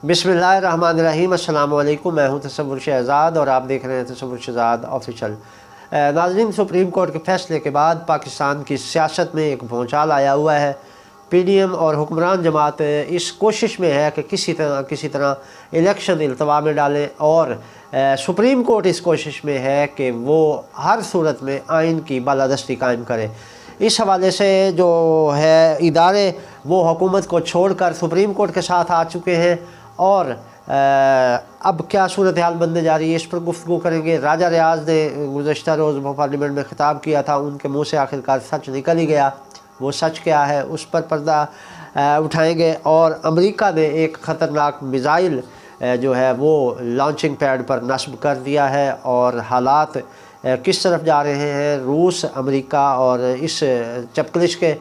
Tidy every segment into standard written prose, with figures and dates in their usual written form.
बिस्मिल्लाहिर्रहमानिर्रहीम। अस्सलाम वालेकुम। मैं हूं तसव्वुर शहज़ाद और आप देख रहे हैं तसव्वुर शहज़ाद ऑफिशियल। नाज़रीन, सुप्रीम कोर्ट के फैसले के बाद पाकिस्तान की सियासत में एक भूचाल आया हुआ है। PDM और हुक्मरान जमात इस कोशिश में है कि किसी तरह इलेक्शन इल्तवा में डालें और सुप्रीम कोर्ट इस कोशिश में है कि वो हर सूरत में आइन की बालादस्ती कायम करे। इस हवाले से जो है इदारे वो हुकूमत को छोड़कर सुप्रीम कोर्ट के साथ आ चुके हैं और अब क्या सूरत हाल बनने जा रही है इस पर गुफ्तगू करेंगे। राजा रियाज ने गुज़श्ता रोज़ पार्लियामेंट में ख़िताब किया था, उनके मुँह से आखिरकार सच निकल ही गया। वो सच क्या है उस पर पर्दा उठाएंगे। और अमेरिका ने एक ख़तरनाक मिज़ाइल जो है वो लॉन्चिंग पैड पर नस्ब कर दिया है और हालात किस तरफ जा रहे हैं रूस, अमेरिका और इस चपकलिश के,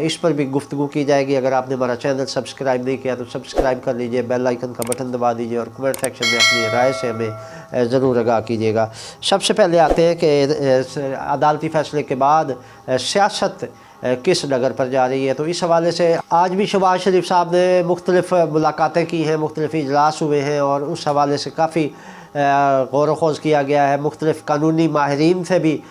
इस पर भी गुफ्तगू की जाएगी। अगर आपने हमारा चैनल सब्सक्राइब नहीं किया तो सब्सक्राइब कर लीजिए, बेल आइकन का बटन दबा दीजिए और कमेंट सेक्शन में अपनी राय से हमें ज़रूर आगाह कीजिएगा। सबसे पहले आते हैं कि अदालती फ़ैसले के बाद सियासत किस डगर पर जा रही है। तो इस हवाले से आज भी शहबाज शरीफ साहब ने मुख्तलिफ़ मुलाकातें की हैं, मुख्तलिफ़ इजलास हुए हैं और उस हवाले से काफ़ी गौर व खोज किया गया है। मुख्तलिफ़ कानूनी माहिरीन से भी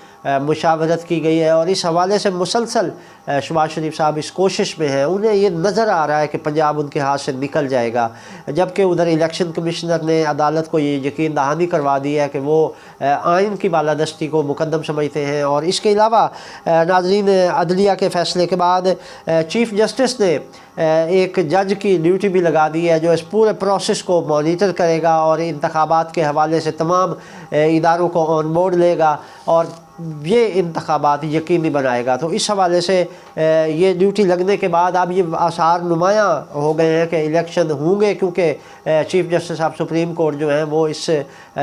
मुशावरत की गई है और इस हवाले से मुसलसल शहबाज शरीफ साहब इस कोशिश में हैं। उन्हें ये नज़र आ रहा है कि पंजाब उनके हाथ से निकल जाएगा, जबकि उधर इलेक्शन कमिश्नर ने अदालत को ये यकीन दहानी करवा दी है कि वो आइन की बालादस्ती को मुकद्दम समझते हैं। और इसके अलावा नाज़रीन, अदलिया के फ़ैसले के बाद चीफ़ जस्टिस ने एक जज की ड्यूटी भी लगा दी है जो इस पूरे प्रोसेस को मॉनिटर करेगा और इंतखाबात के हवाले से तमाम इदारों को ऑन बोर्ड लेगा और ये इंतखाबात यकीनी बनाएगा। तो इस हवाले से ये ड्यूटी लगने के बाद अब ये आसार नुमायाँ हो गए हैं कि इलेक्शन होंगे, क्योंकि chief justice of supreme court जो हैं वो इस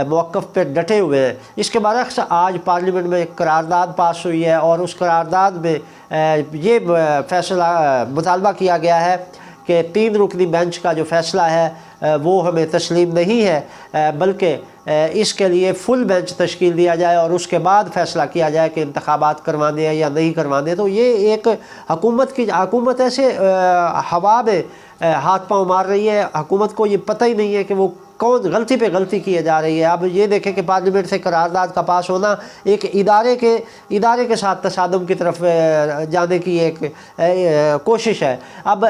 मौक़िफ़ पे डटे हुए हैं। इसके बरक्स आज पार्लियामेंट में एक करारदाद पास हुई है और उस करारदाद में ये फैसला मुतालबा किया गया है कि 3 रुकनी बेंच का जो फ़ैसला है वो हमें तस्लीम नहीं है, बल्कि इसके लिए फुल बेंच तश्कील दिया जाए और उसके बाद फ़ैसला किया जाए कि इंतखाबात करवाने हैं या नहीं करवाने। तो ये एक हुकूमत ऐसे हवा में हाथ पाँव मार रही है, हुकूमत को ये पता ही नहीं है कि वो कौन गलती पे गलती किए जा रही है। अब ये देखें कि पार्लियामेंट से करारदाद का पास होना एक इदारे के साथ तसादम की तरफ जाने की एक कोशिश है। अब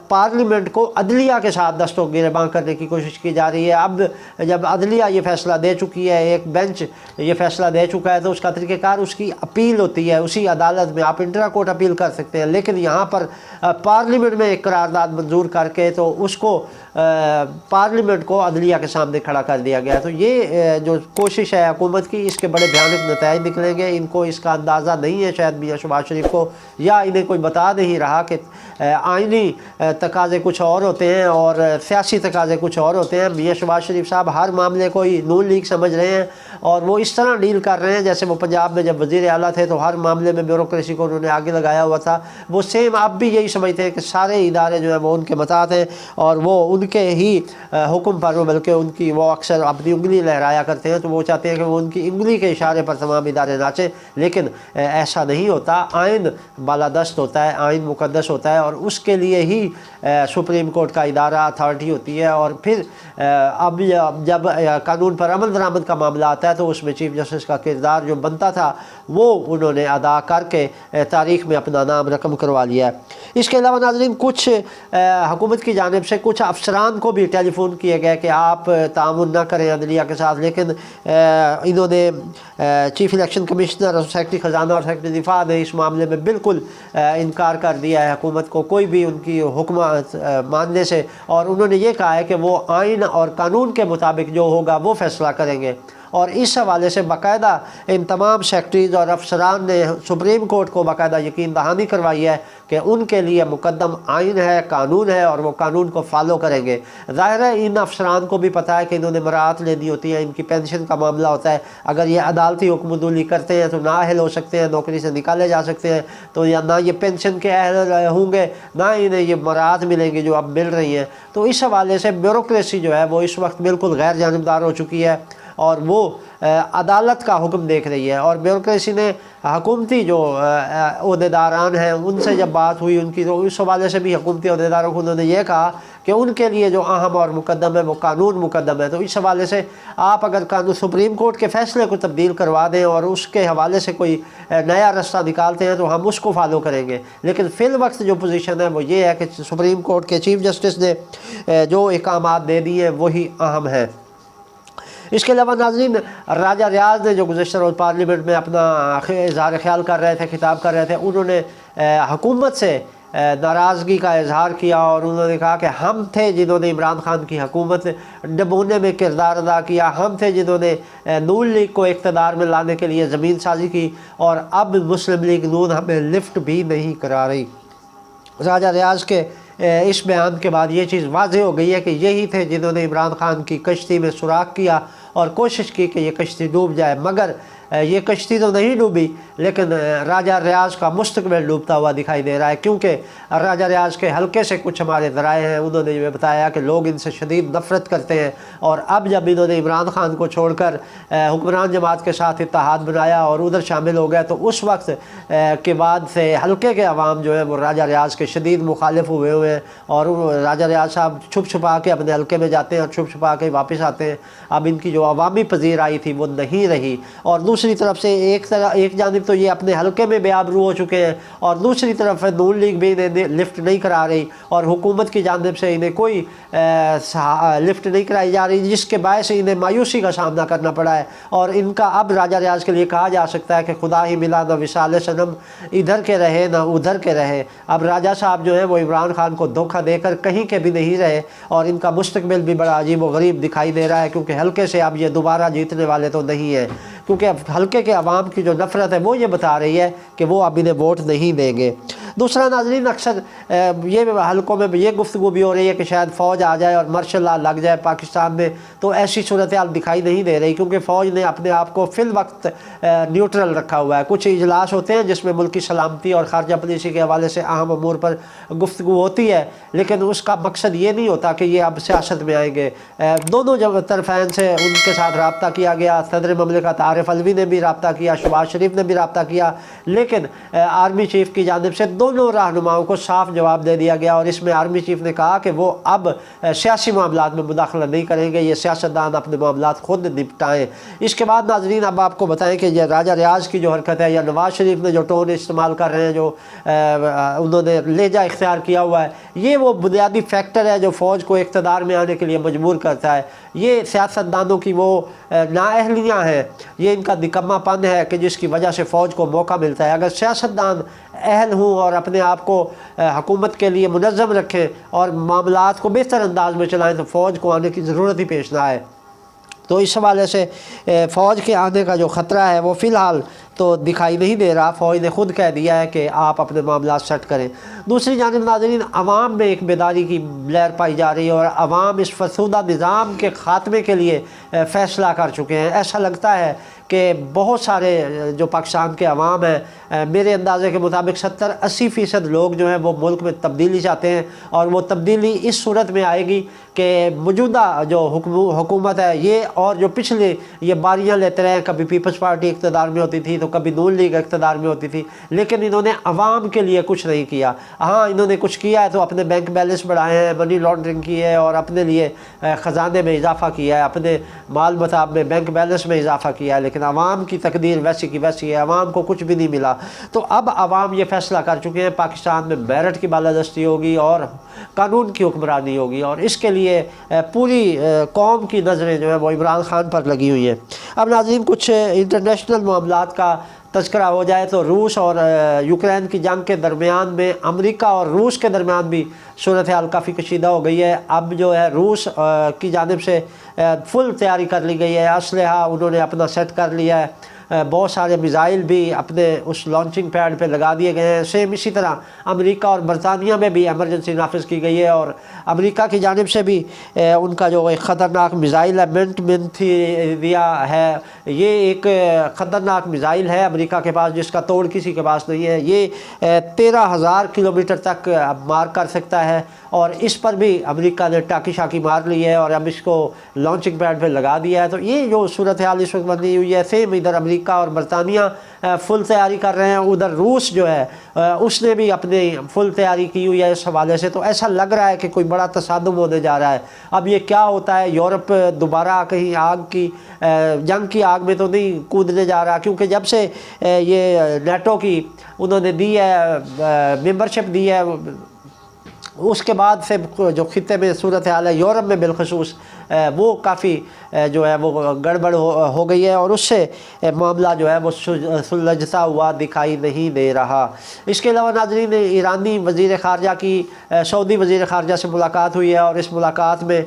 पार्लियामेंट को अदलिया के साथ दस्तों गिरबां करने की कोशिश की जा रही है। अब जब अदलिया ये फ़ैसला दे चुकी है, एक बेंच ये फ़ैसला दे चुका है, तो उसका तरीक़ेकार उसकी अपील होती है उसी अदालत में। आप इंट्रा कोर्ट अपील कर सकते हैं, लेकिन यहाँ पर पार्लियामेंट में एक करारदाद मंजूर करके तो उसको पार्लियामेंट को अदलिया के सामने खड़ा कर दिया गया। तो ये जो कोशिश है हुकूमत की, इसके बड़े भयानक नतीजे निकलेंगे। इनको इसका अंदाज़ा नहीं है शायद मियां शहबाज शरीफ को, या इन्हें कोई बता नहीं रहा कि आइनी तकाज़े कुछ और होते हैं और सियासी तकाज़े कुछ और होते हैं। मियां शहबाज शरीफ साहब हर मामले को ही नून लीग समझ रहे हैं और वो इस तरह डील कर रहे हैं जैसे वो पंजाब में जब वज़ीर आला थे तो हर मामले में ब्यूरोक्रेसी को उन्होंने आगे लगाया हुआ था। वो सेम आप भी यही समझते हैं कि सारे इदारे जो है वो उनके मतात हैं और वो उनके ही हुक्म पर, बल्कि उनकी वो अक्सर अपनी उंगली लहराया करते हैं। तो वो चाहते हैं कि वो उनकी उंगली के इशारे पर तमाम इदारे नाचें, लेकिन ऐसा नहीं होता। आइन बालादस्त होता है, आइन मुकद्दस होता है और उसके लिए ही सुप्रीम कोर्ट का इदारा अथॉरिटी होती है। और फिर अब जब कानून पर अमल दरामद का मामला आता है तो उसमें चीफ़ जस्टिस का किरदार जो बनता था वो उन्होंने अदा करके तारीख़ में अपना नाम रकम करवा लिया है। इसके अलावा नाज़रीन, कुछ हुकूमत की जानिब से कुछ अफसरान को भी टेलीफोन किया गया कि आप तामुन ना करें अदलिया के साथ, लेकिन इन्होंने चीफ़ इलेक्शन कमिश्नर और सेक्रेटरी ख़जाना और सेक्रेटरी दिफा ने इस मामले में बिल्कुल इनकार कर दिया है हुकूमत को कोई भी उनकी हुक्म मानने से, और उन्होंने ये कहा है कि वो आइन और कानून के मुताबिक जो होगा वो फ़ैसला करेंगे। और इस हवाले से बाकायदा इन तमाम सेक्रेटरीज़ और अफसरान ने सुप्रीम कोर्ट को बाकायदा यकीन दहानी करवाई है कि उनके लिए मुकद्दम आइन है, कानून है और वो कानून को फॉलो करेंगे। ज़ाहिर है इन अफसरान को भी पता है कि इन्होंने मराहत लेनी होती है, इनकी पेंशन का मामला होता है। अगर ये अदालती हुक्मदुली करते हैं तो नाअहल हो सकते हैं, नौकरी से निकाले जा सकते हैं, तो या ना ये पेंशन के अहल होंगे ना इन्हें ये मराहत मिलेंगी जो अब मिल रही हैं। तो इस हवाले से ब्यूरोक्रेसी जो है वो इस वक्त बिल्कुल गैर जानिबदार हो चुकी है और वो अदालत का हुक्म देख रही है। और ब्यूरोक्रेसी ने हुकूमती जो ओहदेदारान हैं उनसे जब बात हुई उनकी, तो उस हवाले से भी हुकूमती ओहदेदारों को उन्होंने ये कहा कि उनके लिए जो अहम और मुकद्दम है वो कानून मुकद्दम है। तो इस हवाले से आप अगर कानून सुप्रीम कोर्ट के फ़ैसले को तब्दील करवा दें और उसके हवाले से कोई नया रास्ता निकालते हैं तो हम उसको फॉलो करेंगे, लेकिन फ़िल वक्त जो पोजीशन है वो ये है कि सुप्रीम कोर्ट के चीफ जस्टिस ने जो अहकामात दे दिए वही अहम है। इसके अलावा नाज़रीन, राजा रियाज ने जो गुज़श्ता रोज़ पार्लियामेंट में अपना इज़हार ख्याल कर रहे थे, खिताब कर रहे थे, उन्होंने हुकूमत से नाराज़गी का इजहार किया और उन्होंने कहा कि हम थे जिन्होंने इमरान खान की हुकूमत नमूने में किरदार अदा किया, हम थे जिन्होंने नून लीग को इक़्तिदार में लाने के लिए ज़मीन साजी की और अब मुस्लिम लीग नून हमें लिफ्ट भी नहीं करा रही। राजा रियाज के इस बयान के बाद ये चीज़ वाज़ेह हो गई है कि यही थे जिन्होंने इमरान खान की कश्ती में सुराख किया और कोशिश की कि ये कश्ती डूब जाए, मगर ये कश्ती तो नहीं डूबी, लेकिन राजा रियाज का मुस्तकबिल डूबता हुआ दिखाई दे रहा है, क्योंकि राजा रियाज के हल्के से कुछ हमारे ज़राए हैं, उन्होंने ये बताया कि लोग इनसे शदीद नफ़रत करते हैं और अब जब इन्होंने इमरान खान को छोड़कर हुक्मरान जमात के साथ इत्तेहाद बनाया और उधर शामिल हो गए, तो उस वक्त के बाद से हल्के के अवाम जो है वो राजा रियाज के शदीद मुखालिफ हुए हैं और राजा रियाज साहब छुप छुपा के अपने हल्के में जाते हैं और छुप छुपा के वापस आते हैं। अब इनकी जो अवामी पजीर आई थी वो नहीं रही और दूसरी तरफ से एक जानिब तो ये अपने हल्के में बेआबरू हो चुके हैं और दूसरी तरफ नून लीग भी इन्हें लिफ्ट नहीं करा रही और हुकूमत की जानिब से इन्हें कोई लिफ्ट नहीं कराई जा रही, जिसके बायस इन्हें मायूसी का सामना करना पड़ा है। और इनका अब राजा रियाज के लिए कहा जा सकता है कि खुदा ही मिला न विशाल सनम, इधर के रहे न उधर के रहे। अब राजा साहब जो है वो इमरान खान को धोखा देकर कहीं के भी नहीं रहे और इनका मुस्तकबिल भी बड़ा अजीब व गरीब दिखाई दे रहा है, क्योंकि हल्के से अब ये दोबारा जीतने वाले तो नहीं है, क्योंकि अब हल्के के अवाम की जो नफ़रत है वो ये बता रही है कि वो अब इन्हें वोट नहीं देंगे। दूसरा नाज़रीन, अक्सर ये हल्कों में ये गुफ्तगू भी हो रही है कि शायद फ़ौज आ जाए और मार्शल लॉ लग जाए पाकिस्तान में, तो ऐसी सूरत हाल दिखाई नहीं दे रही, क्योंकि फ़ौज ने अपने आप को फ़िल वक्त न्यूट्रल रखा हुआ है। कुछ इजलास होते हैं जिसमें मुल्क की सलामती और खारजा पॉलिसी के हवाले से अहम अमूर पर गुफ्तगू होती है, लेकिन उसका मकसद ये नहीं होता कि ये अब सियासत में आएंगे। दोनों जब तरफ़ैन से उनके साथ रब्ता किया गया, सदर ममलिकत आरिफ अलवी ने भी रब्ता किया, शहबाज शरीफ ने भी रब्ता किया, लेकिन आर्मी चीफ़ की जानिब से दोनों रहनुमाओं को साफ जवाब दे दिया गया और इसमें आर्मी चीफ ने कहा कि वो अब सियासी मामलात में मुदाखला नहीं करेंगे, ये सियासतदान अपने मामलात खुद निपटाएं। इसके बाद नाजरीन अब आपको बताएं कि ये राजा रियाज की जो हरकत है या नवाज शरीफ ने जो टोन इस्तेमाल कर रहे हैं, जो उन्होंने लहजा इख्तियार किया हुआ है, ये वो बुनियादी फैक्टर है जो फ़ौज को इक़्तिदार में आने के लिए मजबूर करता है। ये सियासतदानों की वो नाअहलियाँ हैं, ये इनका निकम्मापन है कि जिसकी वजह से फ़ौज को मौका मिलता है। अगर सियासतदान अहल हों और अपने आप को हुकूमत के लिए मुनज़्ज़म रखें और मामलात को बेहतर अंदाज में चलाएं तो फ़ौज को आने की ज़रूरत ही पेश ना आए। तो इस हवाले से फ़ौज के आने का जो ख़तरा है वो फ़िलहाल तो दिखाई नहीं दे रहा। फ़ौज ने खुद कह दिया है कि आप अपने मामला सेट करें। दूसरी जानिब नाज़रीन, अवाम में एक बेदारी की लहर पाई जा रही है और अवाम इस फसूदा निज़ाम के ख़ात्मे के लिए फ़ैसला कर चुके हैं। ऐसा लगता है कि बहुत सारे जो पाकिस्तान के अवाम हैं, मेरे अंदाज़े के मुताबिक 70-80% लोग जो हैं वो मुल्क में तब्दीली चाहते हैं और वो तब्दीली इस सूरत में आएगी कि मौजूदा जो हुकूमत है ये और जो पिछले ये बारियाँ लेते रहे, कभी पीपल्स पार्टी इक़्तिदार में होती थी तो कभी नून लीग इक़्तिदार में होती थी, लेकिन इन्होंने अवाम के लिए कुछ नहीं किया। हाँ, इन्होंने कुछ किया है तो अपने बैंक बैलेंस बढ़ाए हैं, मनी लॉन्ड्रिंग की है और अपने लिए ख़जाने में इजाफ़ा किया है, अपने माल मताब में बैंक बैलेंस में इजाफ़ा किया है, लेकिन अवाम की तकदीर वैसी की वैसी है, अवाम को कुछ भी नहीं मिला। तो अब अवाम ये फ़ैसला कर चुके हैं पाकिस्तान में मेरिट की बालादस्ती होगी और कानून की हुक्मरानी होगी और इसके लिए पूरी कौम की नज़रें जो है वो इमरान खान पर लगी हुई है। अब नाज़रीन, कुछ इंटरनेशनल मामलात का तज़किरा हो जाए तो रूस और यूक्रेन की जंग के दरमियान में अमेरिका और रूस के दरमियान भी सूरत हाल काफ़ी कशीदा हो गई है। अब जो है रूस की जानिब से फुल तैयारी कर ली गई है, असलहा उन्होंने अपना सेट कर लिया है, बहुत सारे मिज़ाइल भी अपने उस लॉन्चिंग पैड पे लगा दिए गए हैं। सेम इसी तरह अमेरिका और बरतानिया में भी एमरजेंसी नाफिज की गई है और अमेरिका की जानिब से भी उनका जो एक ख़तरनाक मिज़ाइल है दिया है, ये एक ख़तरनाक मिज़ाइल है अमेरिका के पास जिसका तोड़ किसी के पास नहीं है। ये 13,000 किलोमीटर तक मार कर सकता है और इस पर भी अमेरिका ने टाकी शाकी मार ली है और अब इसको लॉन्चिंग पैड पर लगा दिया है। तो ये जो सूरत हाल इस वक्त बनी हुई है, सेम इधर अमेरिका अमेरिका और बरतानिया फुल तैयारी कर रहे हैं, उधर रूस जो है उसने भी अपनी फुल तैयारी की हुई है इस हवाले से। तो ऐसा लग रहा है कि कोई बड़ा तसादुम होने जा रहा है। अब ये क्या होता है, यूरोप दोबारा कहीं आग की जंग की आग में तो नहीं कूदने जा रहा, क्योंकि जब से ये नेटो की उन्होंने दी है मेंबरशिप दी है, उसके बाद से जो खित्ते में सूरत हाल है यूरोप में बिलखसूस वो काफ़ी जो है वो गड़बड़ हो गई है, और उससे मामला जो है वो सुलझता हुआ दिखाई नहीं दे रहा। इसके अलावा नाज़रीन, ईरानी वज़ीर ख़ारजा की सऊदी वज़ीर ख़ारजा से मुलाकात हुई है, और इस मुलाकात में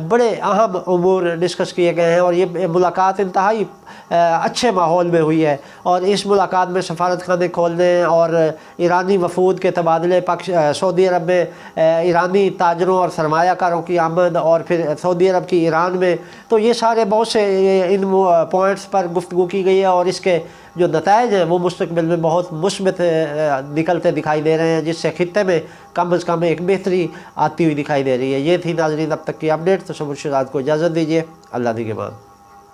बड़े अहम उमूर डिस्कस किए गए हैं, और ये मुलाकात इंतहाई अच्छे माहौल में हुई है। और इस मुलाकात में सफारत खाने खोलने और ईरानी वफूद के तबादले, सऊदी अरब में ईरानी ताजरों और सरमायाकारों की आमद, और फिर सऊदी अरब की ईरान में, तो ये सारे बहुत से इन पॉइंट्स पर गुफ्तगू की गई है, और इसके जो नताइज हैं वो मुस्तकबिल में बहुत मुस्बत निकलते दिखाई दे रहे हैं, जिससे खित्ते में कम अज़ कम एक बेहतरी आती हुई दिखाई दे रही है। ये थी नाज़रीन अब तक की अपडेट। तो तसव्वुर शहज़ाद को इजाज़त दीजिए। अल्लाह निगहबान।